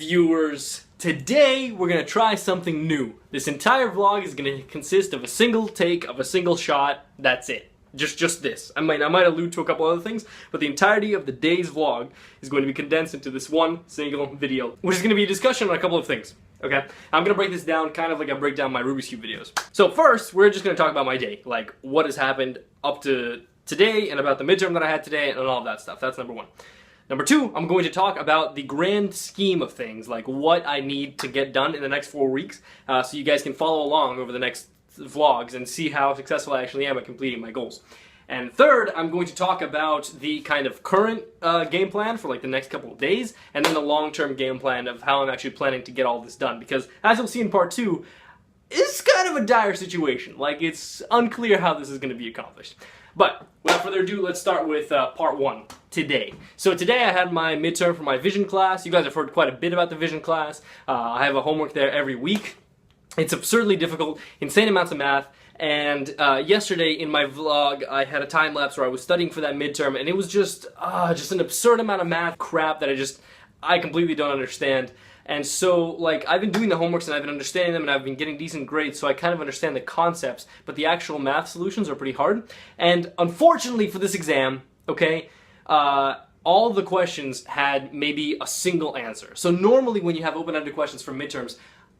viewers? Today we're going to try something new. This entire vlog is going to consist of a single take of a single shot. That's it. Just this. I might allude to a couple other things, but the entirety of the day's vlog is going to be condensed into this one single video, which is going to be a discussion on a couple of things. Okay? I'm going to break this down kind of like I break down my Rubik's Cube videos. So first, we're just going to talk about my day, like what has happened up to today and about the midterm that I had today and all of that stuff. That's number one. Number two, I'm going to talk about the grand scheme of things, like what I need to get done in the next 4 weeks, so you guys can follow along over the next vlogs and see how successful I actually am at completing my goals. And third, I'm going to talk about the kind of current game plan for like the next couple of days, and then the long-term game plan of how I'm actually planning to get all this done, because as you'll see in part 2, it's kind of a dire situation. Like, it's unclear how this is going to be accomplished. But without further ado, let's start with part 1, today. So today I had my midterm for my vision class. You guys have heard quite a bit about the vision class. I have a homework there every week. It's absurdly difficult, insane amounts of math, and yesterday in my vlog I had a time lapse where I was studying for that midterm, and it was just an absurd amount of math crap that I completely don't understand. And so, like, I've been doing the homeworks and I've been understanding them and I've been getting decent grades, so I kind of understand the concepts, but the actual math solutions are pretty hard. And unfortunately for this exam, okay, all the questions had maybe a single answer. So normally when you have open-ended questions for midterms,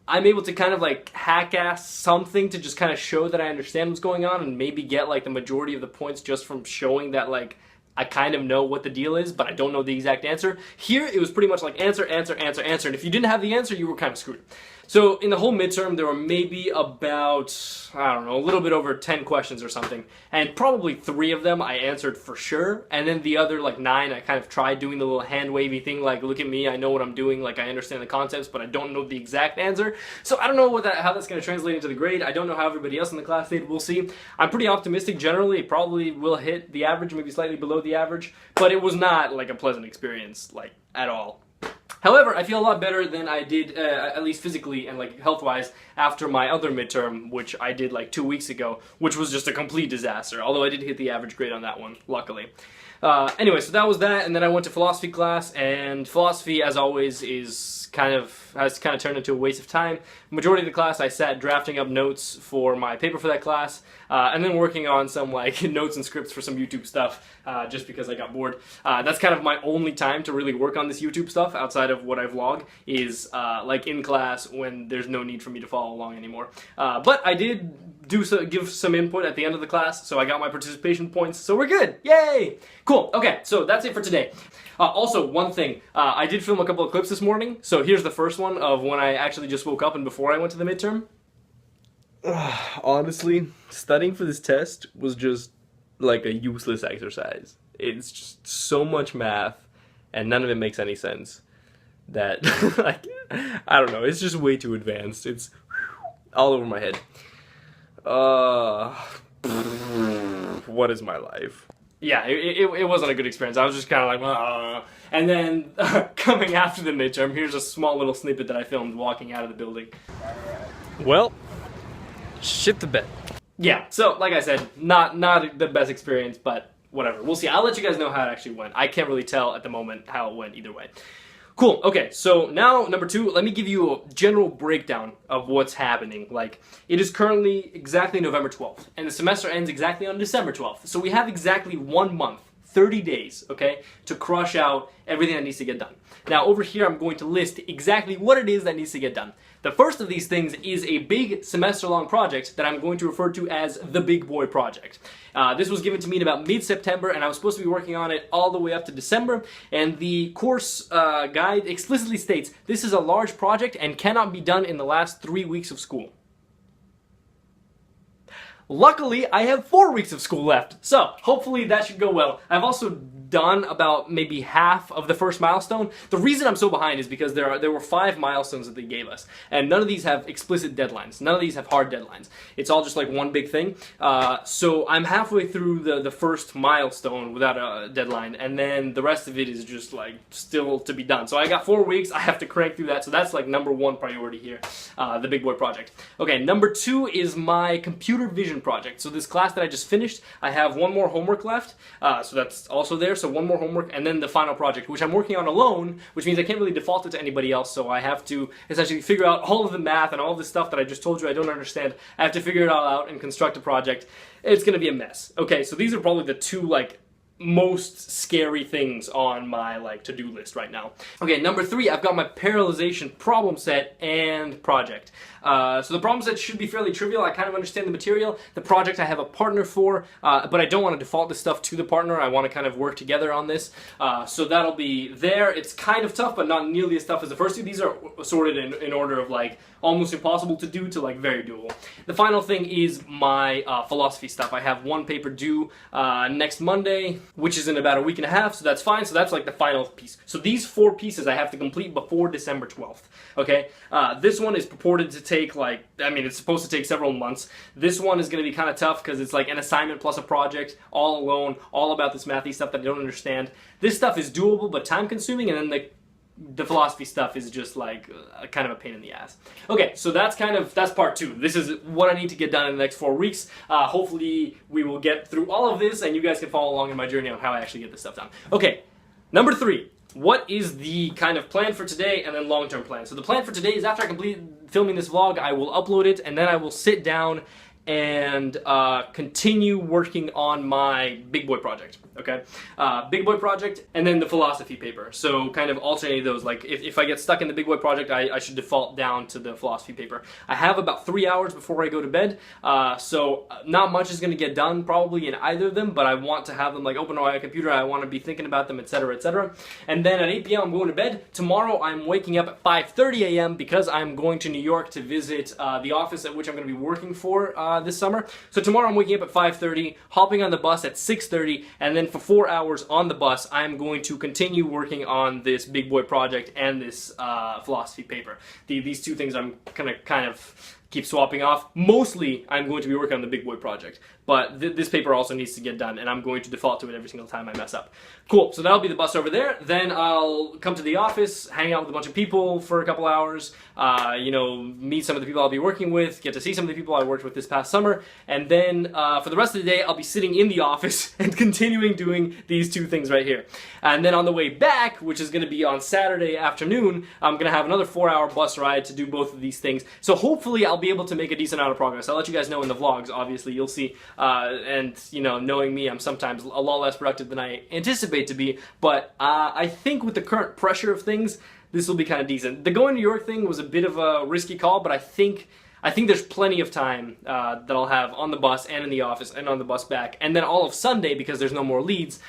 I'm able to kind of like hack-ass something to just kind of show that I understand what's going on and maybe get like the majority of the points just from showing that like I kind of know what the deal is, but I don't know the exact answer. Here, it was pretty much like answer, answer, answer, answer, and if you didn't have the answer, you were kind of screwed. So in the whole midterm, there were maybe about, I don't know, a little bit over 10 questions or something, and probably 3 of them I answered for sure, and then the other like 9, I kind of tried doing the little hand wavy thing, like, look at me, I know what I'm doing, like I understand the concepts, but I don't know the exact answer. So I don't know how that's going to translate into the grade. I don't know how everybody else in the class did. We'll see. I'm pretty optimistic generally. It probably will hit the average, maybe slightly below the average, but it was not like a pleasant experience, like, at all. However, I feel a lot better than I did, at least physically and like health-wise, after my other midterm, which I did like 2 weeks ago, which was just a complete disaster, although I did hit the average grade on that one, luckily. Anyway, so that was that, and then I went to philosophy class, and philosophy, as always, has kind of turned into a waste of time. The majority of the class I sat drafting up notes for my paper for that class, and then working on some like notes and scripts for some YouTube stuff, just because I got bored. That's kind of my only time to really work on this YouTube stuff outside of what I vlog, is like in class when there's no need for me to follow along anymore. But I did give some input at the end of the class, so I got my participation points, so we're good! Yay! Cool, okay, so that's it for today. Also, one thing, I did film a couple of clips this morning, so here's the first one of when I actually just woke up and before I went to the midterm. Honestly, studying for this test was just like a useless exercise. It's just so much math, and none of it makes any sense. That, like, I don't know, it's just way too advanced. It's all over my head. What is my life? Yeah, it wasn't a good experience. I was just kind of like, and then coming after the midterm, here's a small little snippet that I filmed walking out of the building. Well, shit the bed. Yeah, so like I said, not the best experience, but whatever. We'll see. I'll let you guys know how it actually went. I can't really tell at the moment how it went either way. Cool, okay, so now, number 2, let me give you a general breakdown of what's happening. Like, it is currently exactly November 12th, and the semester ends exactly on December 12th. So we have exactly 1 month, 30 days, okay, to crush out everything that needs to get done. Now, over here, I'm going to list exactly what it is that needs to get done. The first of these things is a big semester-long project that I'm going to refer to as the Big Boy Project. This was given to me in about mid-September, and I was supposed to be working on it all the way up to December, and the course guide explicitly states this is a large project and cannot be done in the last 3 weeks of school. Luckily, I have 4 weeks of school left, so hopefully that should go well. I've also done about maybe half of the first milestone. The reason I'm so behind is because there were 5 milestones that they gave us, and none of these have explicit deadlines. None of these have hard deadlines. It's all just like one big thing. So I'm halfway through the first milestone without a deadline, and then the rest of it is just like still to be done. So I got 4 weeks. I have to crank through that. So that's like number 1 priority here, the Big Boy Project. Okay, number 2 is my computer vision vision project. So this class that I just finished, I have one more homework left, so that's also there, so one more homework, and then the final project, which I'm working on alone, which means I can't really default it to anybody else, so I have to essentially figure out all of the math and all of the stuff that I just told you I don't understand. I have to figure it all out and construct a project. It's gonna be a mess. Okay, so these are probably the two, like, most scary things on my like to-do list right now. Okay, number 3, I've got my parallelization problem set and project. So the problem set should be fairly trivial. I kind of understand the material. The project I have a partner for, but I don't want to default this stuff to the partner. I want to kind of work together on this. So that'll be there. It's kind of tough, but not nearly as tough as the first two. These are sorted in order of like almost impossible to do to like very doable. The final thing is my philosophy stuff. I have one paper due next Monday, which is in about a week and a half, so that's fine. So that's like the final piece. So these 4 pieces I have to complete before December 12th. Okay, this one is purported to take like, I mean, it's supposed to take several months. This one is going to be kind of tough because it's like an assignment plus a project, all alone, all about this mathy stuff that I don't understand. This stuff is doable but time consuming, and then the philosophy stuff is just like kind of a pain in the ass. Okay, so that's part 2. This is what I need to get done in the next 4 weeks. Hopefully we will get through all of this and you guys can follow along in my journey on how I actually get this stuff done. Okay, number 3. What is the kind of plan for today and then long-term plan? So the plan for today is after I complete filming this vlog, I will upload it and then I will sit down and continue working on my big boy project. Okay, big boy project and then the philosophy paper. So kind of alternate those. Like if I get stuck in the big boy project, I should default down to the philosophy paper. I have about 3 hours before I go to bed, so not much is going to get done probably in either of them, but I want to have them like open on my computer. I want to be thinking about them, etc., etc. And then at 8 p.m. I'm going to bed. Tomorrow I'm waking up at 5:30 a.m. because I'm going to New York to visit the office at which I'm going to be working for this summer. So tomorrow I'm waking up at 5:30, hopping on the bus at 6:30, and then for 4 hours on the bus, I'm going to continue working on this big boy project and this philosophy paper. These two things I'm gonna kind of keep swapping off. Mostly, I'm going to be working on the big boy project, but this paper also needs to get done, and I'm going to default to it every single time I mess up. Cool, so that'll be the bus over there. Then I'll come to the office, hang out with a bunch of people for a couple hours, you know, meet some of the people I'll be working with, get to see some of the people I worked with this past summer, and then for the rest of the day, I'll be sitting in the office and continuing doing these two things right here. And then on the way back, which is going to be on Saturday afternoon, I'm going to have another 4-hour bus ride to do both of these things. So hopefully I'll be able to make a decent amount of progress. I'll let you guys know in the vlogs, obviously, you'll see. And, you know, knowing me, I'm sometimes a lot less productive than I anticipate to be, but I think with the current pressure of things, this will be kind of decent. The going to New York thing was a bit of a risky call, but I think there's plenty of time that I'll have on the bus and in the office and on the bus back, and then all of Sunday, because there's no more leads,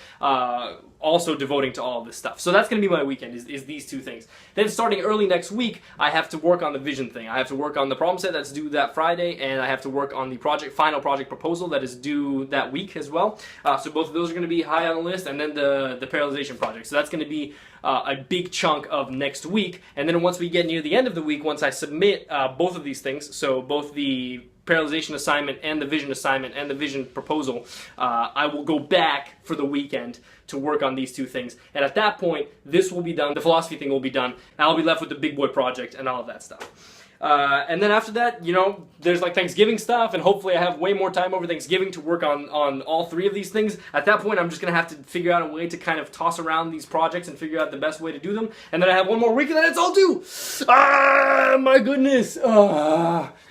also devoting to all of this stuff. So that's going to be my weekend, is these two things. Then starting early next week, I have to work on the vision thing. I have to work on the problem set that's due that Friday, and I have to work on the final project proposal that is due that week as well. So both of those are going to be high on the list, and then the parallelization project. So that's going to be a big chunk of next week. And then once we get near the end of the week, once I submit both of these things, so both the parallelization assignment and the vision assignment and the vision proposal, I will go back for the weekend to work on these two things. And at that point, this will be done, the philosophy thing will be done, and I'll be left with the big boy project and all of that stuff. And then after that, you know, there's like Thanksgiving stuff, and hopefully I have way more time over Thanksgiving to work on all 3 of these things. At that point, I'm just going to have to figure out a way to kind of toss around these projects and figure out the best way to do them. And then I have 1 more week and then it's all due! Ah, my goodness!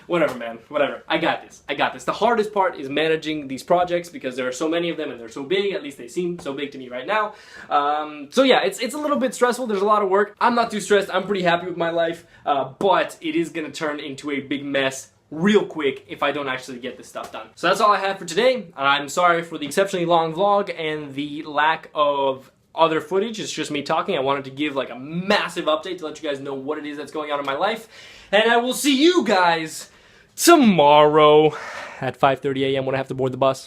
Whatever, man. Whatever. I got this. I got this. The hardest part is managing these projects because there are so many of them and they're so big. At least they seem so big to me right now. So yeah, it's a little bit stressful. There's a lot of work. I'm not too stressed. I'm pretty happy with my life. But it is going to turn into a big mess real quick if I don't actually get this stuff done. So that's all I have for today. I'm sorry for the exceptionally long vlog and the lack of other footage. It's just me talking. I wanted to give like a massive update to let you guys know what it is that's going on in my life. And I will see you guys tomorrow at 5:30 a.m. when I have to board the bus.